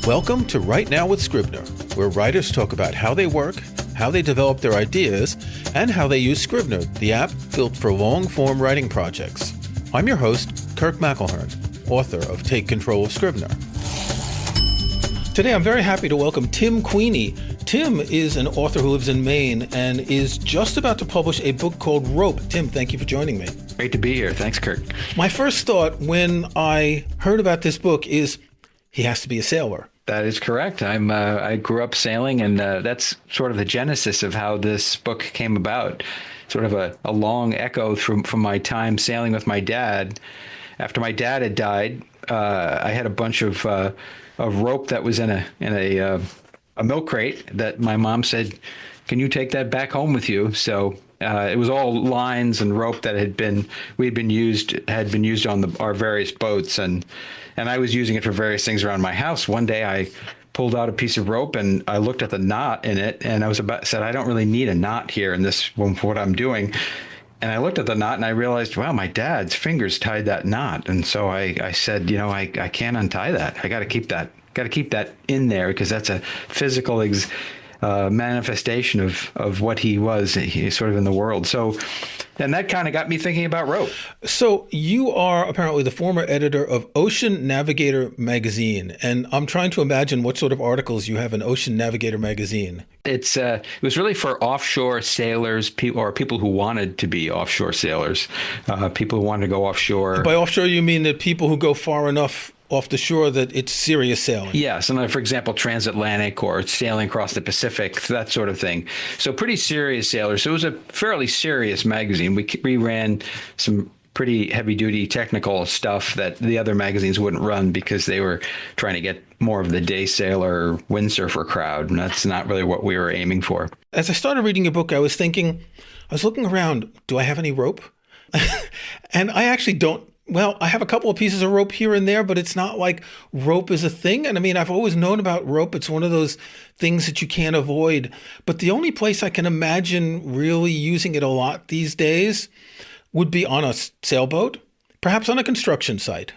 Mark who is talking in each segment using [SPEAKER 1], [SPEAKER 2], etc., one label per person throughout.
[SPEAKER 1] Welcome to Right Now with Scrivener, where writers talk about how they work, how they develop their ideas, and how they use Scrivener, the app built for long-form writing projects. I'm your host, Kirk McElhearn, author of Take Control of Scrivener. Today, I'm very happy to welcome Tim Queeney. Tim is an author who lives in Maine and is just about to publish a book called Rope. Tim, thank you for joining me.
[SPEAKER 2] Great to be here. Thanks, Kirk.
[SPEAKER 1] My first thought when I heard about this book is he has to be a sailor.
[SPEAKER 2] That is correct. I grew up sailing, and that's sort of the genesis of how this book came about. Sort of a long echo from my time sailing with my dad. After my dad had died, I had a bunch of rope that was in a milk crate that my mom said, "Can you take that back home with you?" So it was all lines and rope that had been used on our various boats, and I was using it for various things around my house. One day I pulled out a piece of rope and I looked at the knot in it, and I said, I don't really need a knot here in this what I'm doing. And I looked at the knot and I realized, wow, my dad's fingers tied that knot. And so I said, I can't untie that. I got to keep that in there because that's a physical manifestation of what he was sort of in the world. So, and that kind of got me thinking about rope.
[SPEAKER 1] So you are apparently the former editor of Ocean Navigator magazine, and I'm trying to imagine what sort of articles you have in Ocean Navigator magazine.
[SPEAKER 2] It was really for offshore sailors, or people who wanted to be offshore sailors, people who wanted to go offshore.
[SPEAKER 1] By offshore, you mean that people who go far enough off the shore that it's serious sailing?
[SPEAKER 2] Yes, and for example, transatlantic or sailing across the Pacific, that sort of thing. So pretty serious sailors. So it was a fairly serious magazine. We ran some pretty heavy-duty technical stuff that the other magazines wouldn't run because they were trying to get more of the day sailor, windsurfer crowd, and that's not really what we were aiming for.
[SPEAKER 1] As I started reading your book, I was looking around, do I have any rope? And I actually don't. Well, I have a couple of pieces of rope here and there, but it's not like rope is a thing. And I mean, I've always known about rope. It's one of those things that you can't avoid. But the only place I can imagine really using it a lot these days would be on a sailboat, perhaps on a construction site.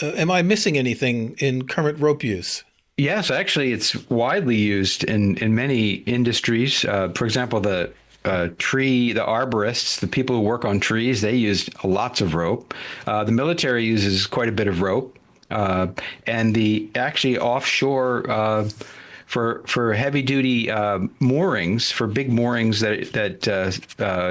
[SPEAKER 1] Am I missing anything in current rope use?
[SPEAKER 2] Yes, actually, it's widely used in many industries. For example, the arborists, the people who work on trees, they use lots of rope. The military uses quite a bit of rope, and the actually offshore for heavy duty moorings, for big moorings that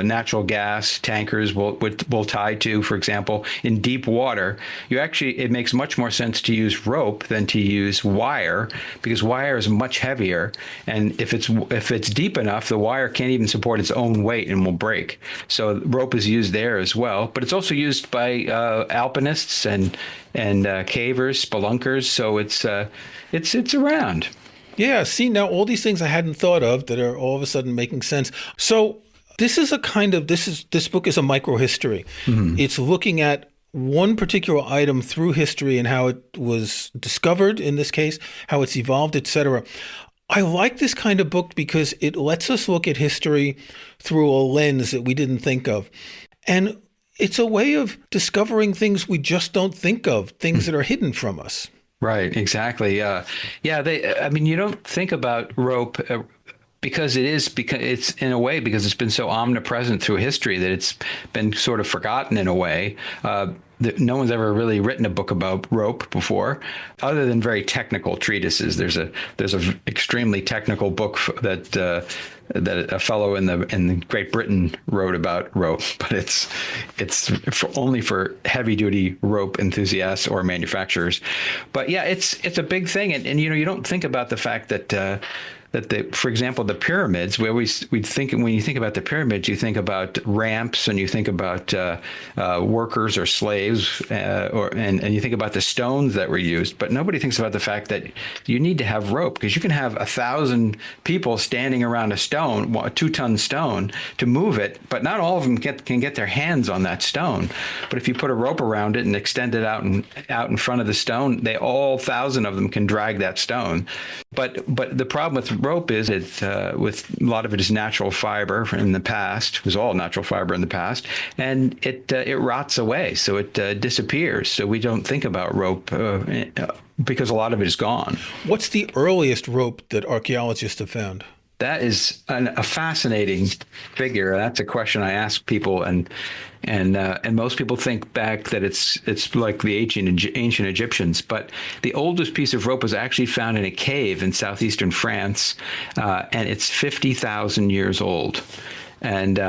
[SPEAKER 2] natural gas tankers will tie to, for example, in deep water. It makes much more sense to use rope than to use wire, because wire is much heavier, and if it's deep enough, the wire can't even support its own weight and will break. So rope is used there as well, but it's also used by alpinists and cavers, spelunkers. So it's around.
[SPEAKER 1] Yeah, see, now all these things I hadn't thought of that are all of a sudden making sense. So this book is a microhistory. Mm-hmm. It's looking at one particular item through history and how it was discovered, in this case, how it's evolved, etc. I like this kind of book because it lets us look at history through a lens that we didn't think of. And it's a way of discovering things we just don't think of, things that are hidden from us.
[SPEAKER 2] Right, exactly. You don't think about rope because it's in a way because it's been so omnipresent through history that it's been sort of forgotten in a way. No one's ever really written a book about rope before, other than very technical treatises. There's a extremely technical book that a fellow in Great Britain wrote about rope, but it's only for heavy duty rope enthusiasts or manufacturers. But yeah, it's a big thing, and you don't think about the fact that. For example, the pyramids, when you think about the pyramids, you think about ramps and you think about workers or slaves, and you think about the stones that were used. But nobody thinks about the fact that you need to have rope, because you can have 1,000 people standing around a 2-ton stone to move it, but not all of them can get their hands on that stone. But if you put a rope around it and extend it out in front of the stone, all 1,000 of them can drag that stone. But the problem with rope is with a lot of it is natural fiber in the past. It was all natural fiber in the past, and it rots away, so it disappears. So we don't think about rope because a lot of it is gone.
[SPEAKER 1] What's the earliest rope that archaeologists have found?
[SPEAKER 2] That is a fascinating figure. That's a question I ask people, and most people think back that it's like the ancient Egyptians. But the oldest piece of rope was actually found in a cave in southeastern France, and it's 50,000 years old. And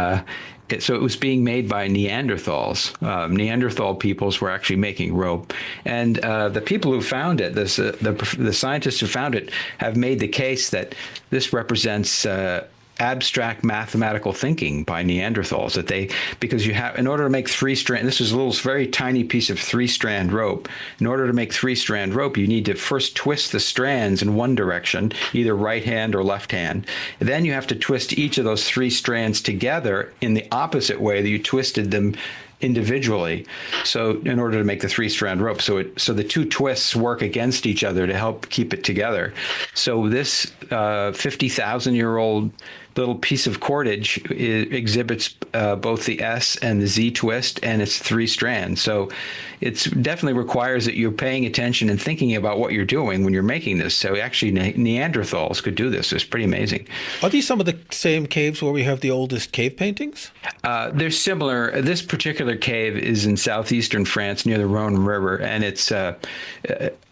[SPEAKER 2] so it was being made by Neanderthals. Neanderthal peoples were actually making rope, and the people who found it, the scientists who found it, have made the case that this represents abstract mathematical thinking by Neanderthals, that because you have, in order to make this is a little very tiny piece of 3-strand rope. In order to make 3-strand rope, you need to first twist the strands in one direction, either right hand or left hand. Then you have to twist each of those 3 strands together in the opposite way that you twisted them individually. So in order to make the 3-strand rope, so the 2 twists work against each other to help keep it together. So this 50,000-year-old little piece of cordage exhibits both the S and the Z twist, and it's 3 strands. So it definitely requires that you're paying attention and thinking about what you're doing when you're making this. So actually, Neanderthals could do this. It's pretty amazing.
[SPEAKER 1] Are these some of the same caves where we have the oldest cave paintings?
[SPEAKER 2] They're similar. This particular cave is in southeastern France near the Rhone River, and it's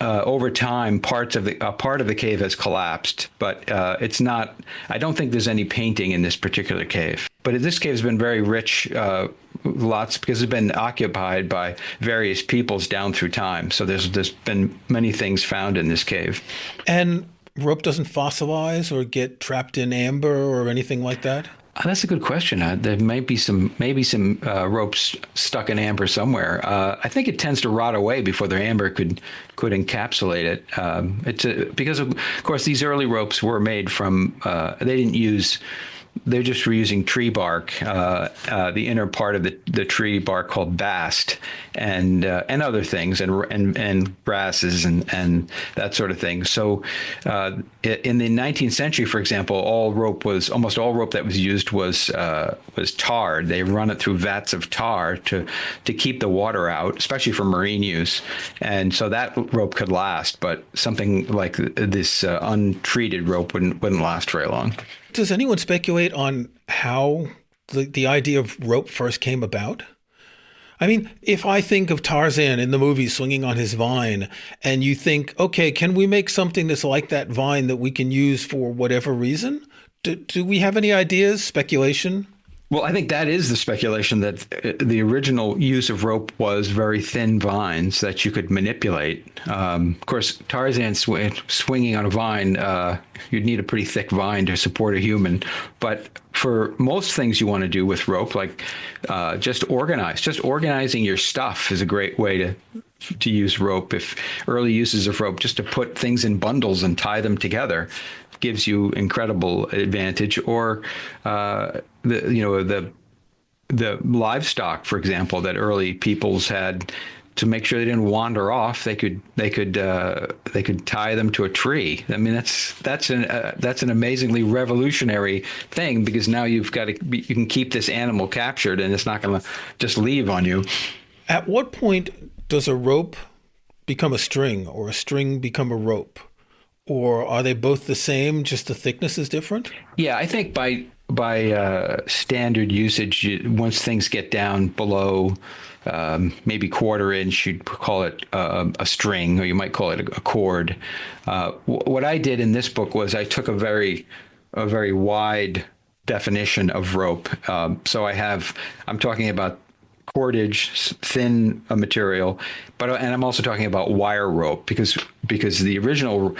[SPEAKER 2] over time part of the cave has collapsed, but it's not. I don't think there's any painting in this particular cave. But this cave has been very rich, lots, because it's been occupied by various peoples down through time. So there's been many things found in this cave.
[SPEAKER 1] And rope doesn't fossilize or get trapped in amber or anything like that?
[SPEAKER 2] That's a good question. There might be some ropes stuck in amber somewhere. I think it tends to rot away before the amber could encapsulate it. Because of course these early ropes were made from they just were using tree bark, the inner part of the tree bark called bast, and other things, and grasses and that sort of thing. So in the 19th century, for example, almost all rope that was used was tarred. They run it through vats of tar to keep the water out, especially for marine use, and so that rope could last. But something like this untreated rope wouldn't last very long.
[SPEAKER 1] Does anyone speculate on how the idea of rope first came about? I mean, if I think of Tarzan in the movie swinging on his vine, and you think, okay, can we make something that's like that vine that we can use for whatever reason? Do we have any ideas, speculation?
[SPEAKER 2] Well, I think that is the speculation, that the original use of rope was very thin vines that you could manipulate. Of course, Tarzan swinging on a vine, you'd need a pretty thick vine to support a human. But for most things you want to do with rope, like just organizing your stuff is a great way to use rope. If early uses of rope, just to put things in bundles and tie them together, gives you incredible advantage. Or the livestock, for example, that early peoples had, to make sure they didn't wander off, they could tie them to a tree. I mean, that's an amazingly revolutionary thing, because now you can keep this animal captured and it's not going to just leave on you.
[SPEAKER 1] At what point does a rope become a string, or a string become a rope? Or are they both the same, just the thickness is different? Yeah,
[SPEAKER 2] I think by standard usage, once things get down below maybe 1/4 inch, you'd call it a string, or you might call it a cord. What I did in this book was I took a very wide definition of rope. So I'm talking about cordage, thin material, and I'm also talking about wire rope, because the original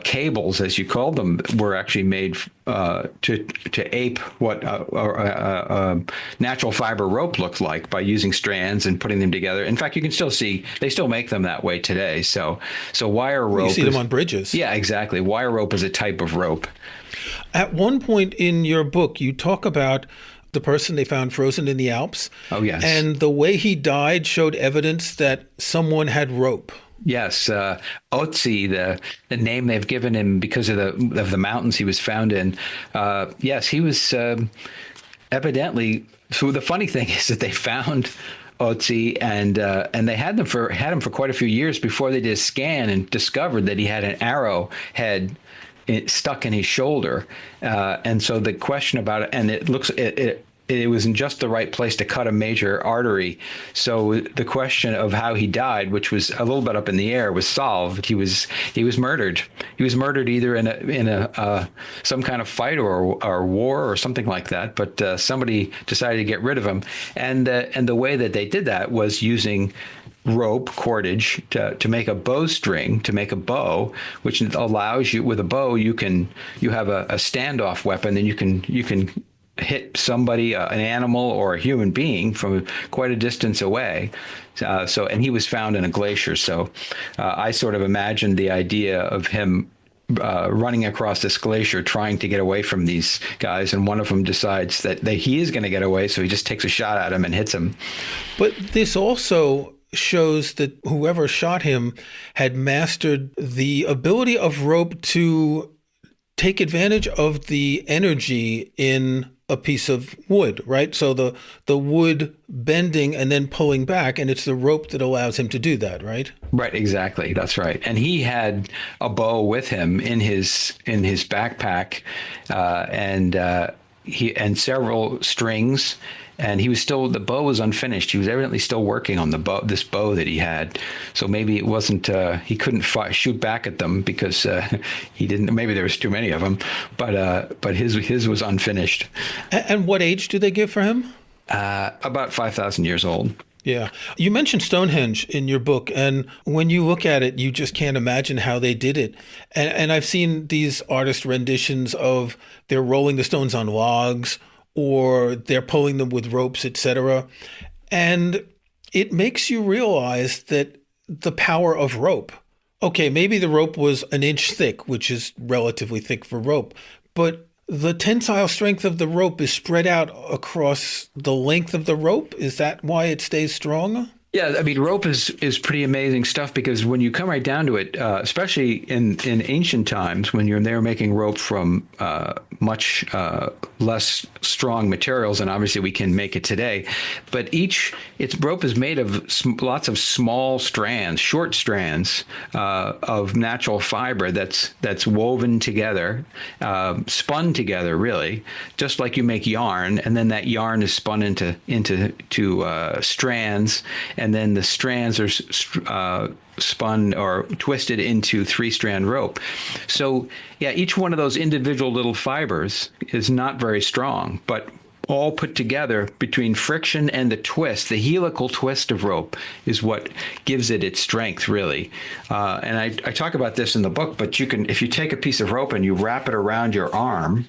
[SPEAKER 2] cables, as you called them, were actually made to ape what natural fiber rope looked like, by using strands and putting them together. In fact, you can still see they still make them that way today. So wire rope.
[SPEAKER 1] You see them on bridges.
[SPEAKER 2] Yeah, exactly. Wire rope is a type of rope.
[SPEAKER 1] At one point in your book, you talk about the person they found frozen in the Alps.
[SPEAKER 2] Oh, yes.
[SPEAKER 1] And the way he died showed evidence that someone had rope.
[SPEAKER 2] Yes, Otzi, the name they've given him because of the mountains he was found in. Yes, he was evidently. So the funny thing is that they found Otzi, and they had him for quite a few years before they did a scan and discovered that he had an arrow head stuck in his shoulder, and so the question about it, and it was in just the right place to cut a major artery. So the question of how he died, which was a little bit up in the air, was solved. He was murdered. He was murdered either in a some kind of fight or war or something like that. But somebody decided to get rid of him, and the way that they did that was using rope cordage to make a bowstring, to make a bow, which allows you, with a bow, you have a standoff weapon, and you can hit somebody, an animal or a human being, from quite a distance away. And he was found in a glacier. So I sort of imagined the idea of him running across this glacier, trying to get away from these guys, and one of them decides that he is going to get away, so he just takes a shot at him and hits him.
[SPEAKER 1] But this also shows that whoever shot him had mastered the ability of rope to take advantage of the energy in a piece of wood, right? So the wood bending and then pulling back, and it's the rope that allows him to do that, right?
[SPEAKER 2] Right, exactly. That's right. And he had a bow with him in his backpack, and several strings. And the bow was unfinished. He was evidently still working on this bow that he had. So maybe it wasn't, he couldn't shoot back at them because he didn't, maybe there was too many of them, but his was unfinished.
[SPEAKER 1] And what age do they give for him?
[SPEAKER 2] About 5,000 years old.
[SPEAKER 1] Yeah. You mentioned Stonehenge in your book, and when you look at it, you just can't imagine how they did it. And I've seen these artist renditions of they're rolling the stones on logs, or they're pulling them with ropes, etc. And it makes you realize that the power of rope. Okay, maybe the rope was an inch thick, which is relatively thick for rope, but the tensile strength of the rope is spread out across the length of the rope. Is that why it stays strong?
[SPEAKER 2] Yeah, I mean, rope is pretty amazing stuff, because when you come right down to it, especially in ancient times, when they were making rope from much less strong materials, and obviously we can make it today, but rope is made of lots of small strands, short strands of natural fiber that's woven together, spun together, really, just like you make yarn, and then that yarn is spun into strands. And then the strands are spun or twisted into 3-strand rope. So, yeah, each one of those individual little fibers is not very strong, but all put together between friction and the twist, the helical twist of rope, is what gives it its strength, really. And I talk about this in the book, but if you take a piece of rope and you wrap it around your arm,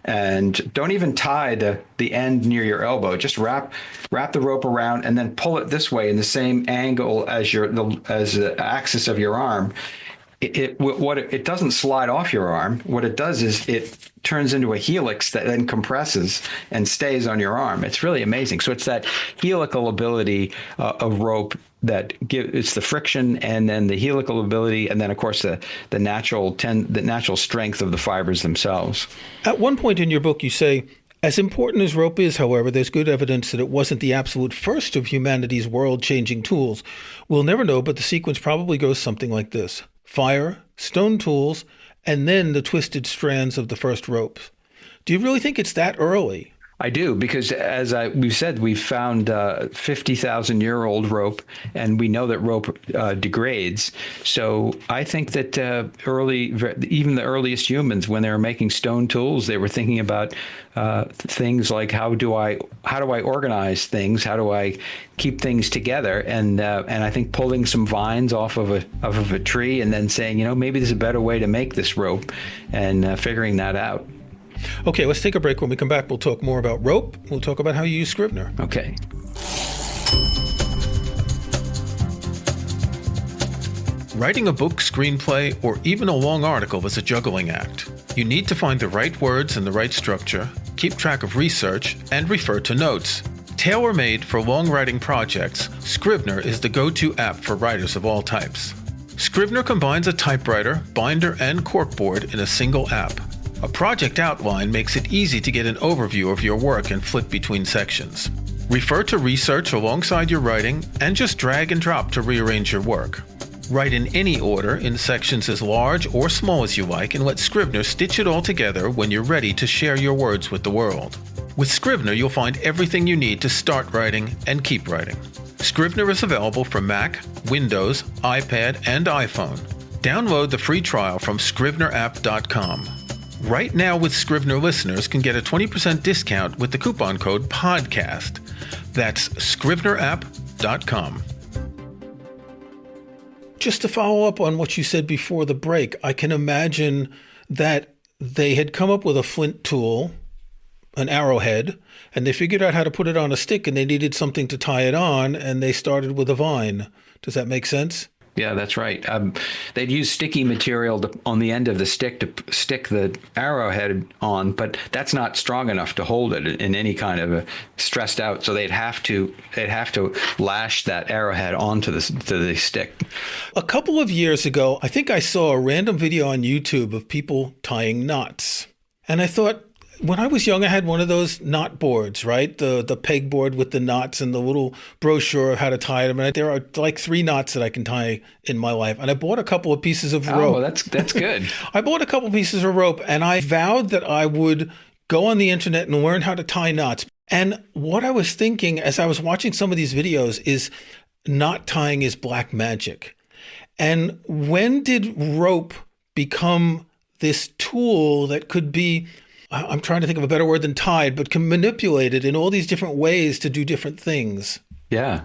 [SPEAKER 2] and don't even tie the end near your elbow. Just wrap the rope around and then pull it this way in the same angle as the axis of your arm. It doesn't slide off your arm. What it does is it turns into a helix that then compresses and stays on your arm. It's really amazing. So it's that helical ability of rope it's the friction, and then the helical ability, and then of course the natural strength of the fibers themselves.
[SPEAKER 1] At one point in your book, you say, as important as rope is, however, there's good evidence that it wasn't the absolute first of humanity's world-changing tools. We'll never know, but the sequence probably goes something like this: fire, stone tools, and then the twisted strands of the first ropes. Do you really think it's that early?
[SPEAKER 2] I do, because as we've said, we've found 50,000-year-old rope, and we know that rope degrades. So I think that even the earliest humans, when they were making stone tools, they were thinking about things like how do I organize things, how do I keep things together, and I think pulling some vines off of a tree and then saying, maybe there's a better way to make this rope, and figuring that out.
[SPEAKER 1] Okay, let's take a break. When we come back, we'll talk more about rope. We'll talk about how you use Scrivener.
[SPEAKER 2] Okay.
[SPEAKER 1] Writing a book, screenplay, or even a long article is a juggling act. You need to find the right words and the right structure, keep track of research, and refer to notes. Tailor-made for long writing projects, Scrivener is the go-to app for writers of all types. Scrivener combines a typewriter, binder, and corkboard in a single app. A project outline makes it easy to get an overview of your work and flip between sections. Refer to research alongside your writing and just drag and drop to rearrange your work. Write in any order in sections as large or small as you like and let Scrivener stitch it all together when you're ready to share your words with the world. With Scrivener, you'll find everything you need to start writing and keep writing. Scrivener is available for Mac, Windows, iPad, and iPhone. Download the free trial from scrivenerapp.com. Right now, with Scrivener listeners can get a 20% discount with the coupon code PODCAST. That's scrivenerapp.com. Just to follow up on what you said before the break, I can imagine that they had come up with a flint tool, an arrowhead, and they figured out how to put it on a stick, and they needed something to tie it on, and they started with a vine. Does that make sense?
[SPEAKER 2] Yeah, that's right. They'd use sticky material on the end of the stick to stick the arrowhead on, but that's not strong enough to hold it in any kind of a stressed out. So they'd have to lash that arrowhead onto the stick.
[SPEAKER 1] A couple of years ago, I think I saw a random video on YouTube of people tying knots, and I thought, when I was young, I had one of those knot boards, right? The peg board with the knots and the little brochure of how to tie them. And there are like 3 knots that I can tie in my life. And I bought a couple of pieces of rope.
[SPEAKER 2] Oh, that's good.
[SPEAKER 1] I bought a couple pieces of rope, and I vowed that I would go on the internet and learn how to tie knots. And what I was thinking as I was watching some of these videos is knot tying is black magic. And when did rope become this tool that could be, I'm trying to think of a better word than tied, but can manipulate it in all these different ways to do different things?
[SPEAKER 2] Yeah,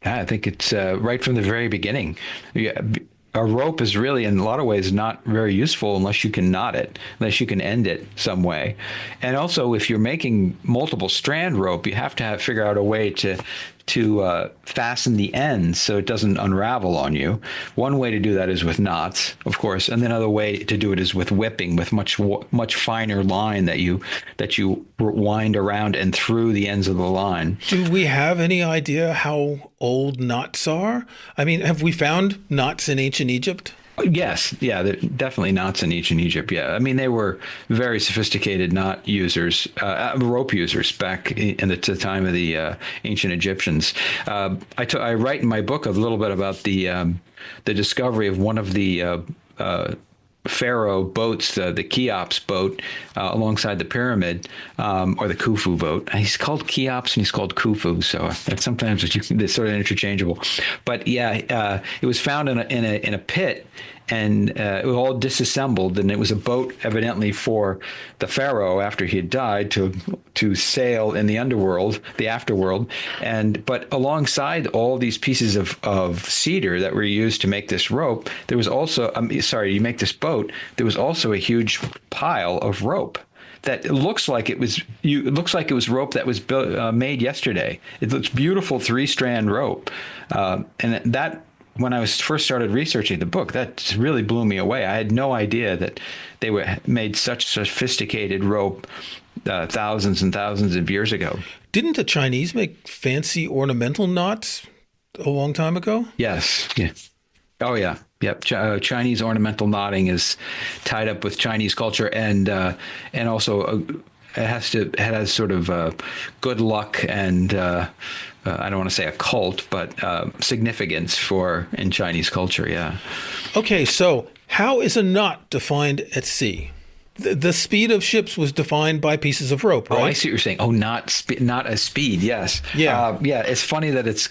[SPEAKER 2] I think it's right from the very beginning. A rope is really, in a lot of ways, not very useful unless you can knot it, unless you can end it some way. And also, if you're making multiple strand rope, you have to figure out a way to fasten the ends so it doesn't unravel on you. One way to do that is with knots, of course, and another way to do it is with whipping, with much finer line that you wind around and through the ends of the line.
[SPEAKER 1] Do we have any idea how old knots are? I mean, have we found knots in ancient Egypt?
[SPEAKER 2] Yes. Yeah, definitely knots in ancient Egypt. Yeah. I mean, they were very sophisticated knot users, rope users back in the time of the ancient Egyptians. I write in my book a little bit about the discovery of one of the Pharaoh boats, the Cheops boat, alongside the pyramid, or the Khufu boat. He's called Cheops and he's called Khufu, so sometimes they're sort of interchangeable. But yeah, it was found in a pit, and it was all disassembled, and it was a boat evidently for the pharaoh after he had died to sail in the underworld, the afterworld. But alongside all these pieces of cedar that were used to make this rope, there was also to make this boat, there was also a huge pile of rope that looks like it was rope that was made yesterday. It looks beautiful 3-strand rope, and that. When I first started researching the book, that really blew me away. I had no idea that they made such sophisticated rope thousands and thousands of years ago.
[SPEAKER 1] Didn't the Chinese make fancy ornamental knots a long time ago?
[SPEAKER 2] Yes. Yeah. Oh, yeah. Yep. Chinese ornamental knotting is tied up with Chinese culture, and also it has sort of good luck and I don't want to say occult, but significance in Chinese culture. Yeah.
[SPEAKER 1] Okay, so how is a knot defined at sea? The speed of ships was defined by pieces of rope, right?
[SPEAKER 2] Oh, I see what you're saying. Oh, not a speed. Yes.
[SPEAKER 1] Yeah.
[SPEAKER 2] Yeah. It's funny that it's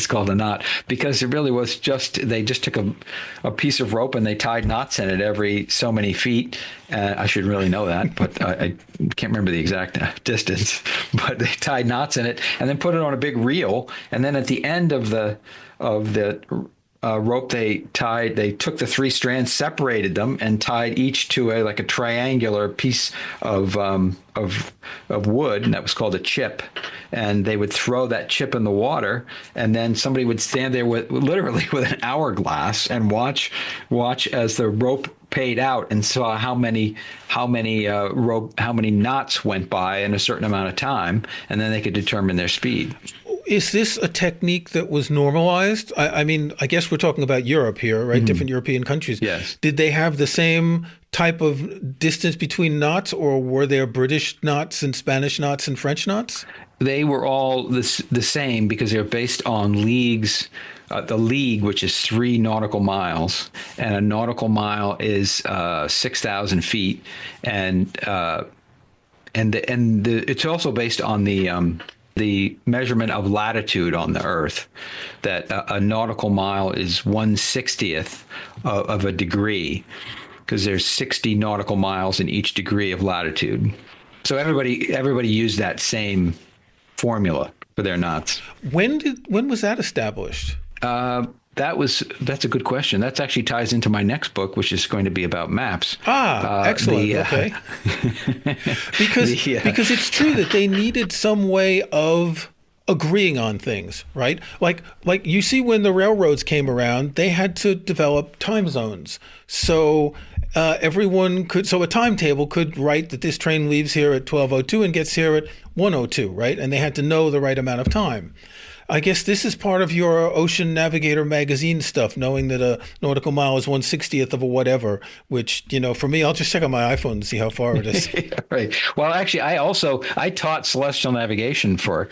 [SPEAKER 2] called a knot, because it really was they just took a piece of rope and they tied knots in it every so many feet. I should really know that, but I can't remember the exact distance. But they tied knots in it and then put it on a big reel. And then at the end of the rope they took the 3 strands, separated them, and tied each to a triangular piece of wood, and that was called a chip. And they would throw that chip in the water, and then somebody would stand there literally with an hourglass and watch as the rope paid out, and saw how many knots went by in a certain amount of time, and then they could determine their speed.
[SPEAKER 1] Is this a technique that was normalized? I mean, I guess we're talking about Europe here, right? Mm-hmm. Different European countries.
[SPEAKER 2] Yes.
[SPEAKER 1] Did they have the same type of distance between knots, or were there British knots and Spanish knots and French knots?
[SPEAKER 2] they were all the same because they're based on leagues. The league, which is 3 nautical miles, and a nautical mile is 6,000 feet, and it's also based on the measurement of latitude on the Earth. That a nautical mile is 1/60th of a degree, because there's 60 nautical miles in each degree of latitude. So everybody used that same formula for their knots.
[SPEAKER 1] When was that established?
[SPEAKER 2] That's a good question. That actually ties into my next book, which is going to be about maps.
[SPEAKER 1] Excellent. Okay. Because it's true that they needed some way of agreeing on things, right? Like you see, when the railroads came around, they had to develop time zones. So so a timetable could write that this train leaves here at 12:02 and gets here at 1:02, right? And they had to know the right amount of time. I guess this is part of your Ocean Navigator magazine stuff, knowing that a nautical mile is 1/60th of a whatever, which, for me, I'll just check on my iPhone to see how far it is.
[SPEAKER 2] Right. Well, actually, I taught celestial navigation for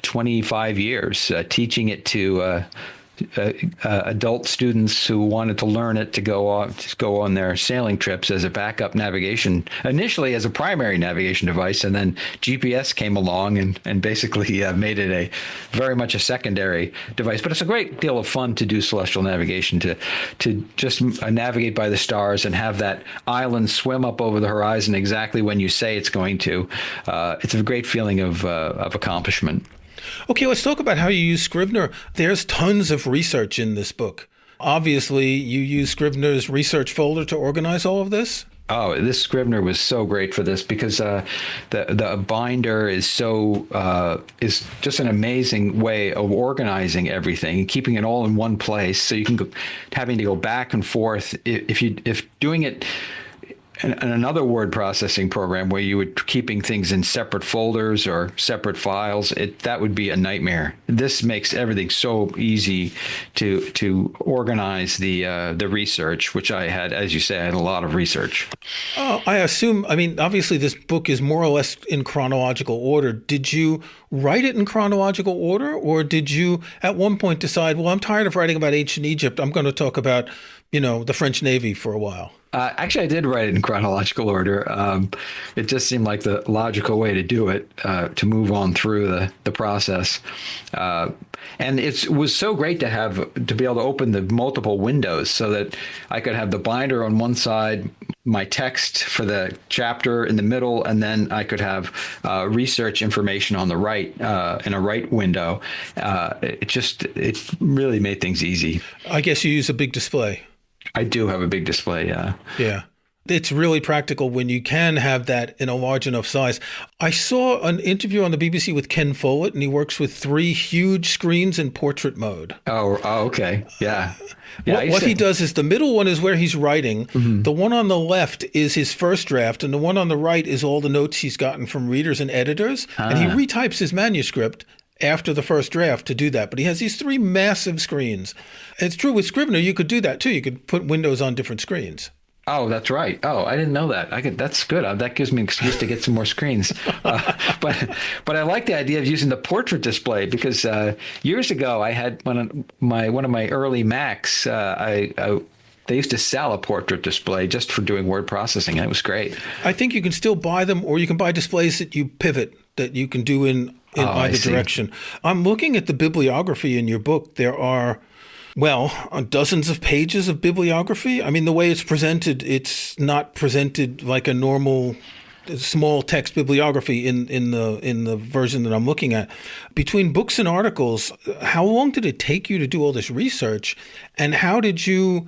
[SPEAKER 2] 25 years, teaching it to adult students who wanted to learn it to go on their sailing trips as a backup navigation, initially as a primary navigation device, and then GPS came along and basically made it very much a secondary device. But it's a great deal of fun to do celestial navigation, to just navigate by the stars and have that island swim up over the horizon exactly when you say it's going to. It's a great feeling of accomplishment.
[SPEAKER 1] Okay, let's talk about how you use Scrivener. There's tons of research in this book. Obviously, you use Scrivener's research folder to organize all of this?
[SPEAKER 2] Oh, this Scrivener was so great for this because the binder is just an amazing way of organizing everything and keeping it all in one place. So you can having to go back and forth if doing it in another word processing program where you would keeping things in separate folders or separate files, that would be a nightmare. This makes everything so easy to organize the research, which I had, as you say, I had a lot of research.
[SPEAKER 1] Oh, obviously this book is more or less in chronological order. Did you write it in chronological order, or did you at one point decide, well, I'm tired of writing about ancient Egypt, I'm going to talk about, the French Navy for a while?
[SPEAKER 2] Actually, I did write it in chronological order. It just seemed like the logical way to do it, to move on through the process. And it was so great to be able to open the multiple windows so that I could have the binder on one side, my text for the chapter in the middle, and then I could have research information on the right in a right window. It really made things easy.
[SPEAKER 1] I guess you use a big display.
[SPEAKER 2] I do have a big display, yeah.
[SPEAKER 1] Yeah. It's really practical when you can have that in a large enough size. I saw an interview on the BBC with Ken Follett, and he works with 3 huge screens in portrait mode.
[SPEAKER 2] Oh, okay. Yeah.
[SPEAKER 1] What he does is the middle one is where he's writing. Mm-hmm. The one on the left is his first draft, and the one on the right is all the notes he's gotten from readers and editors. And he retypes his manuscript after the first draft to do that. But he has these 3 massive screens. And it's true with Scrivener, you could do that too. You could put windows on different screens.
[SPEAKER 2] Oh, that's right. Oh, I didn't know that. That's good. That gives me an excuse to get some more screens. But I like the idea of using the portrait display because years ago I had one of my early Macs. They used to sell a portrait display just for doing word processing, and it was great.
[SPEAKER 1] I think you can still buy them, or you can buy displays that you pivot, that you can do in either direction. I'm looking at the bibliography in your book. There are, dozens of pages of bibliography. I mean, the way it's presented, it's not presented like a normal small text bibliography in the version that I'm looking at. Between books and articles, how long did it take you to do all this research, and how did you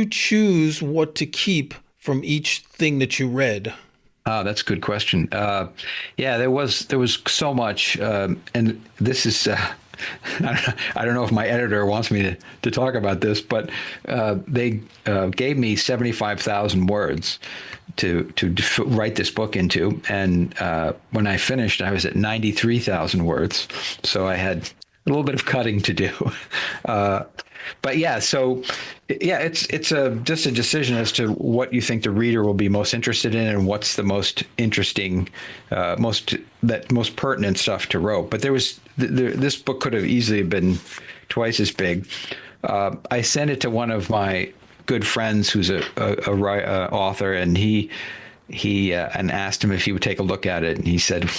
[SPEAKER 1] choose what to keep from each thing that you read?
[SPEAKER 2] That's a good question. There was so much, and this is. I don't know if my editor wants me to talk about this, but they gave me 75,000 words to write this book into, and when I finished, I was at 93,000 words. So I had little bit of cutting to do. But yeah, so yeah, it's just a decision as to what you think the reader will be most interested in and what's the most interesting, most pertinent stuff to rope. But this book could have easily been twice as big. I sent it to one of my good friends who's a author, and he and asked him if he would take a look at it, and he said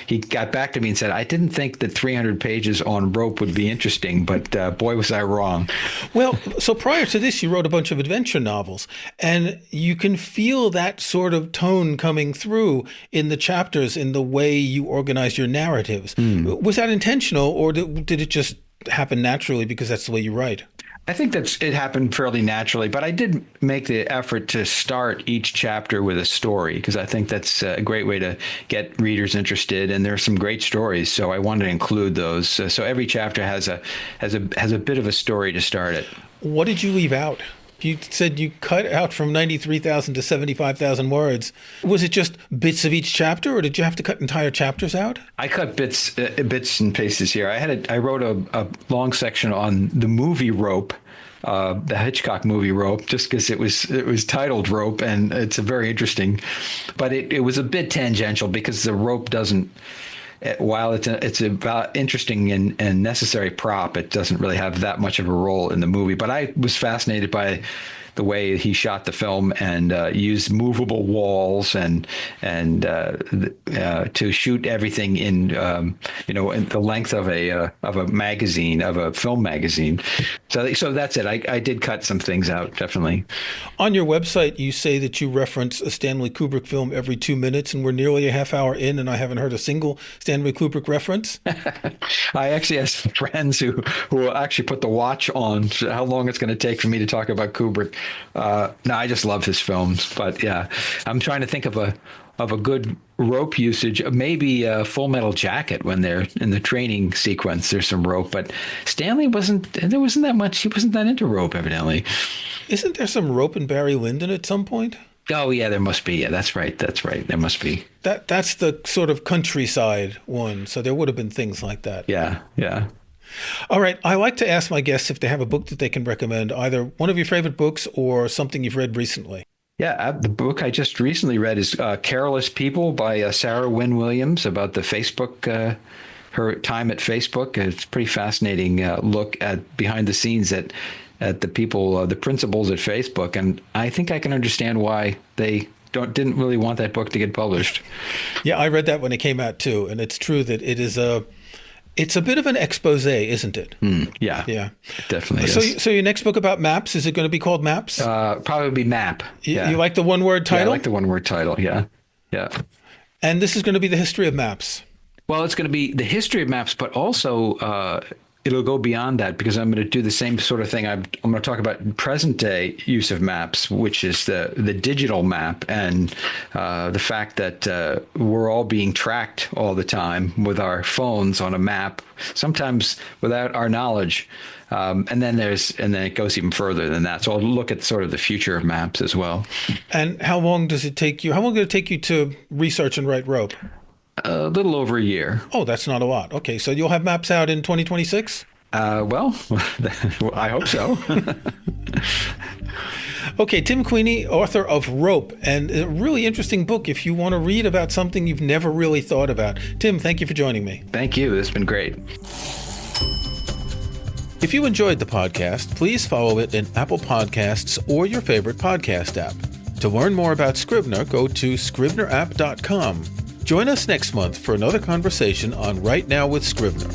[SPEAKER 2] he got back to me and said, I didn't think that 300 pages on rope would be interesting, but boy was I wrong.
[SPEAKER 1] Well, so prior to this, you wrote a bunch of adventure novels, and you can feel that sort of tone coming through in the chapters, in the way you organize your narratives. Was that intentional, or did it just happen naturally because that's the way you write?
[SPEAKER 2] I think it happened fairly naturally, but I did make the effort to start each chapter with a story, because I think that's a great way to get readers interested, and there are some great stories, so I wanted to include those. So every chapter has a bit of a story to start it.
[SPEAKER 1] What did you leave out? You said you cut out from 93,000 to 75,000 words. Was it just bits of each chapter, or did you have to cut entire chapters out?
[SPEAKER 2] I cut bits and pieces here. I wrote a long section on the movie Rope, the Hitchcock movie Rope, just because it was titled Rope, and it's a very interesting, but it was a bit tangential because the rope doesn't. While it's about interesting and necessary prop, it doesn't really have that much of a role in the movie. But I was fascinated by the way he shot the film and used movable walls and to shoot everything in in the length of a magazine, of a film magazine. So that's it. I did cut some things out, definitely.
[SPEAKER 1] On your website, you say that you reference a Stanley Kubrick film every 2 minutes, and we're nearly a half hour in, and I haven't heard a single Stanley Kubrick reference.
[SPEAKER 2] I actually have some friends who will actually put the watch on how long it's going to take for me to talk about Kubrick. No, I just love his films, but yeah, I'm trying to think of a good rope usage. Maybe Full Metal Jacket, when they're in the training sequence, there's some rope, but Stanley wasn't that much. He wasn't that into rope, evidently.
[SPEAKER 1] Isn't there some rope in Barry Lyndon at some point?
[SPEAKER 2] Oh yeah, there must be. Yeah, that's right. There must be.
[SPEAKER 1] That's the sort of countryside one. So there would have been things like that.
[SPEAKER 2] Yeah.
[SPEAKER 1] All right. I like to ask my guests if they have a book that they can recommend, either one of your favorite books or something you've read recently.
[SPEAKER 2] Yeah, the book I just recently read is Careless People by Sarah Wynne Williams, about the Facebook, her time at Facebook. It's a pretty fascinating look at behind the scenes at the people, the principals at Facebook. And I think I can understand why they didn't really want that book to get published.
[SPEAKER 1] Yeah, I read that when it came out too. And it's true that it's a bit of an expose, isn't it?
[SPEAKER 2] Yeah, definitely.
[SPEAKER 1] So your next book about maps, is it going to be called Maps?
[SPEAKER 2] Probably be Map. Yeah.
[SPEAKER 1] You like the one-word title?
[SPEAKER 2] Yeah, I like the one-word title, yeah.
[SPEAKER 1] And this is going to be the history of maps.
[SPEAKER 2] Well, it's going to be the history of maps, but also it'll go beyond that, because I'm going to do the same sort of thing. I'm going to talk about present day use of maps, which is the digital map, and the fact that we're all being tracked all the time with our phones on a map, sometimes without our knowledge. And then it goes even further than that. So I'll look at sort of the future of maps as well. And
[SPEAKER 1] how long does it take you? How long did it take you to research and write Rope?
[SPEAKER 2] A little over a year.
[SPEAKER 1] Oh, that's not a lot. Okay, so you'll have maps out in 2026?
[SPEAKER 2] Well, I hope so.
[SPEAKER 1] Okay, Tim Queeney, author of Rope, and a really interesting book if you want to read about something you've never really thought about. Tim, thank you for joining me.
[SPEAKER 2] Thank you. It's been great.
[SPEAKER 1] If you enjoyed the podcast, please follow it in Apple Podcasts or your favorite podcast app. To learn more about Scrivener, go to scrivenerapp.com. Join us next month for another conversation on Right Now with Scrivener.